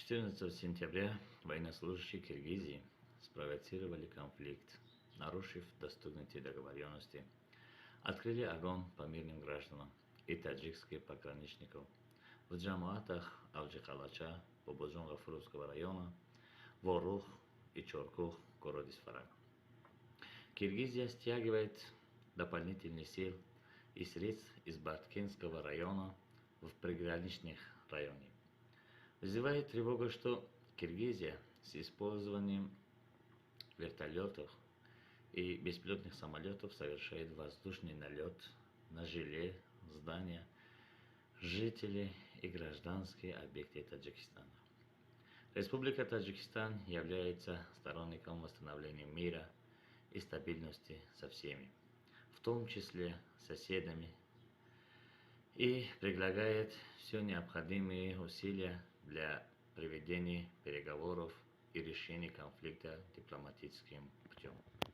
14 сентября военнослужащие Киргизии спровоцировали конфликт, нарушив достигнутые договоренности, открыли огонь по мирным гражданам и таджикских пограничников в Джамуатах Авджикалача, Пободжон-Гафуровского района, Ворух и Чоркух в городе Сфарак. Киргизия стягивает дополнительные силы и средств из Баткенского района в приграничных районах. Вызывает тревогу, что Киргизия с использованием вертолетов и беспилотных самолетов совершает воздушный налет на жилые здания, жителей и гражданские объекты Таджикистана. Республика Таджикистан является сторонником восстановления мира и стабильности со всеми, в том числе соседями, и предлагает все необходимые усилия для проведения переговоров и решения конфликта дипломатическим путем.